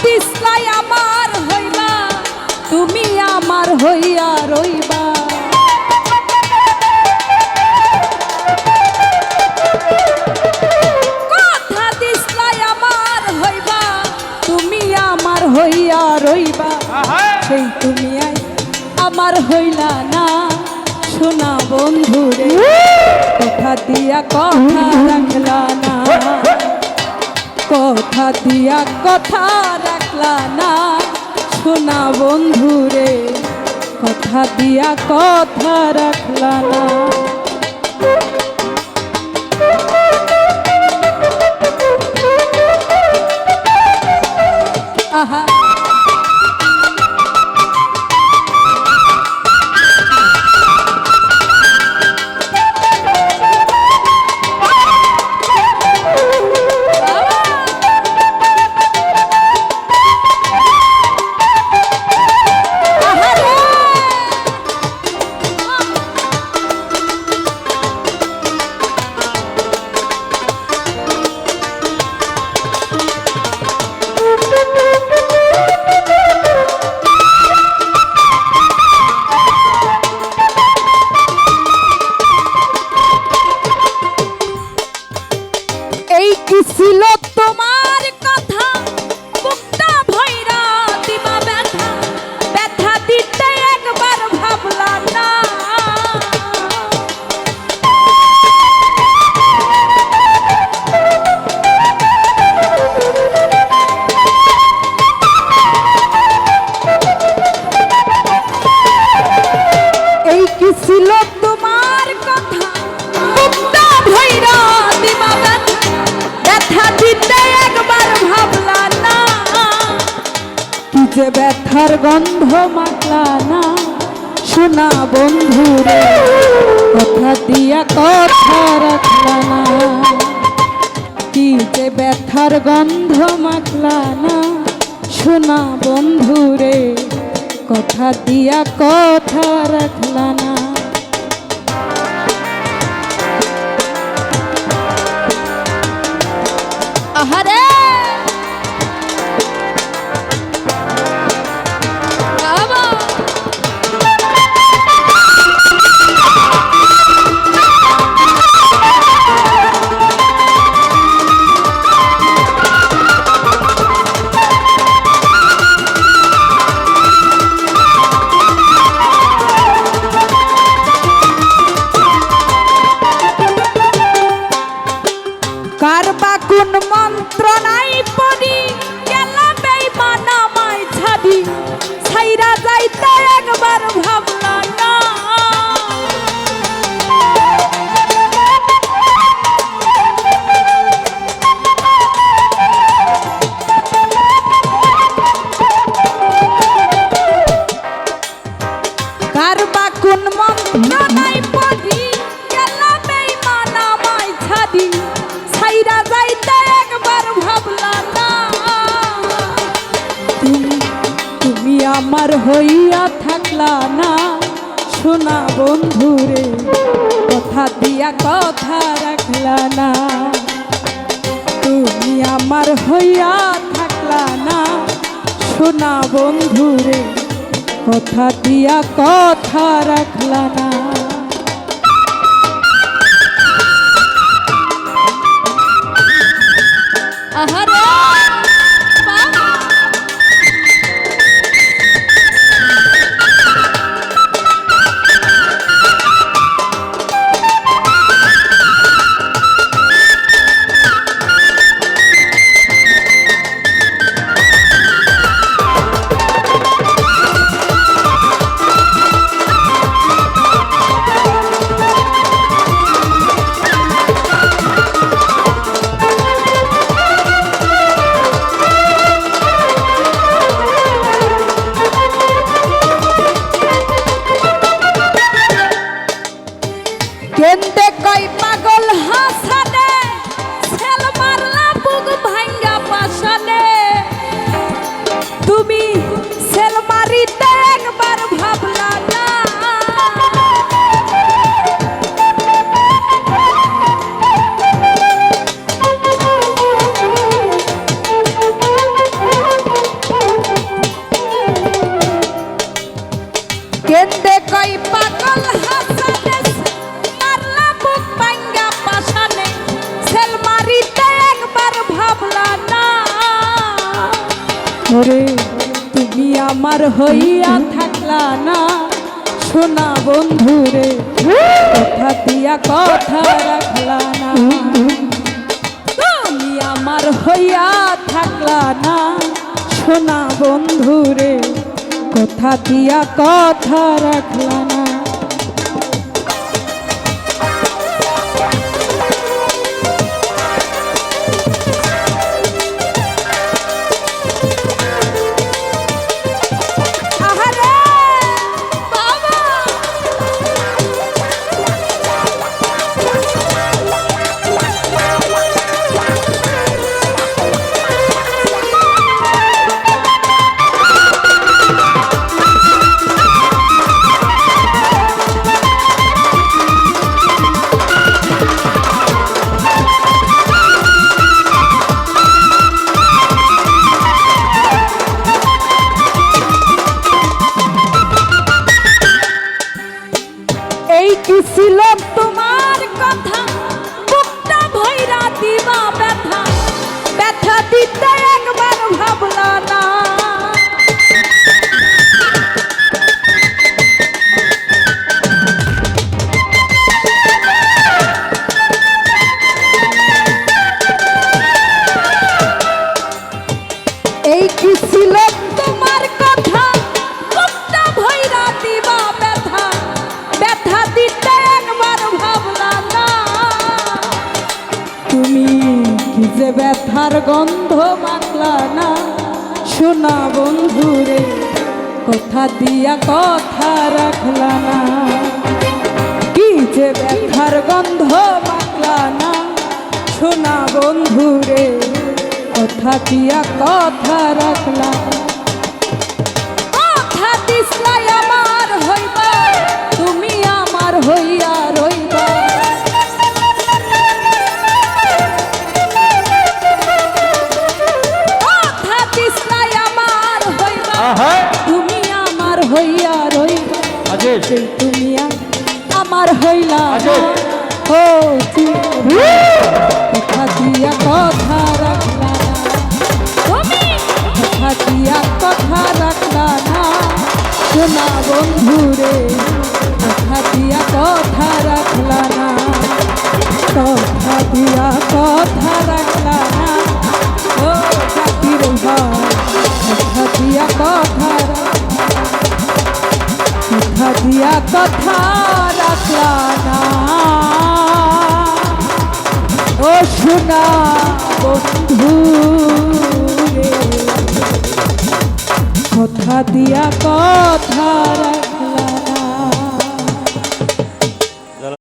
দিসলাই আমার হইবা তুমি আমার হইয়া রইবা কথা দিসলাই আমার হইবা তুমি আমার হইয়া রইবা সেই তুমি আমার হইলা না সোনা বন্ধুরে কথা দিয়া কথা রাখলা না কথা দিয়া কথা রাখলা না সোনা বন্ধুরে কথা দিয়া কথা রাখলা না আহা ছিল তোমার কথা বুকটা ভইরা দিবা ব্যথা ব্যথা দিতে একবার ভাবলা না এই কি ছিল তোমার কথা বুকটা ভইরা দিবা ব্যথা দিতে একবার ভাবলা না কি যে ব্যথার গন্ধ মাখলা না সোনা বন্ধুরে কথা দিয়া কথা রাখলা না কি যে ব্যথার গন্ধ মাখলা না সোনা বন্ধুরে কথা দিয়া কথা রাখলা না আহারে কারবা কোন মন্ত্র নাই পড়ি গেলা বেঈমান আমায় ছাড়ি ছাইরা যাইতে একবার ভাবলা না কারবা কোন মন্ত্র নাই পড়ি গেলা বেঈমান আমায় ছাড়ি ছাইরা যাইতে একবার ভাবলা না তুমি আমার হইয়া থাকলা না সোনা বন্ধুরে কথা দিয়া কথা রাখলা না তুমি আমার হইয়া থাকলা না সোনা বন্ধুরে কথা দিয়া কথা রাখলা না আহারে ওরে তুমি আমার হইয়া থাকলা না সোনা বন্ধু রে, কথা দিয়া কথা রাখলা না। তুমি আমার হইয়া থাকলা না সোনা বন্ধু রে, কথা দিয়া কথা রাখলা না। কি ছিল তোমার কথা, বুকটা ভৈরা দিবা ব্যথা, ব্যথা দিতে একবার ভাবলা না। এই কি ছিল তোমার কথা, বুকটা ভৈরা দিবা ব্যথা, ব্যথা দিতে একবার ভাবলা না। তুমি কি যে ব্যথার গন্ধ মাখলা না সোনা বন্ধু রে, কথা দিয়া কথা রাখলা না। কি যে ব্যথার গন্ধ মাখলা না সোনা বন্ধু রে, কথা দিয়া কথা রাখলা না। কথা দিসলাই আমার হইবা, তুমি আমার হইয়া রইবা। কথা দিসলাই আমার হইবা, তুমি আমার হইয়া রইবা। তুমি আমার হইলা ও কথা দিয়া কথা রাখলা না, তুমি কথা দিয়া কথা রাখলা না সোনা বন্ধু রে, কথা দিয়া কথা রাখলা না, কথা দিয়া কথা রাখলা না। ও জাতির ভাই কথা দিয়া কথা দিয়া কথা রাখলা না। ও সোনা বন্ধু রে, কথা দিয়া কথা রাখ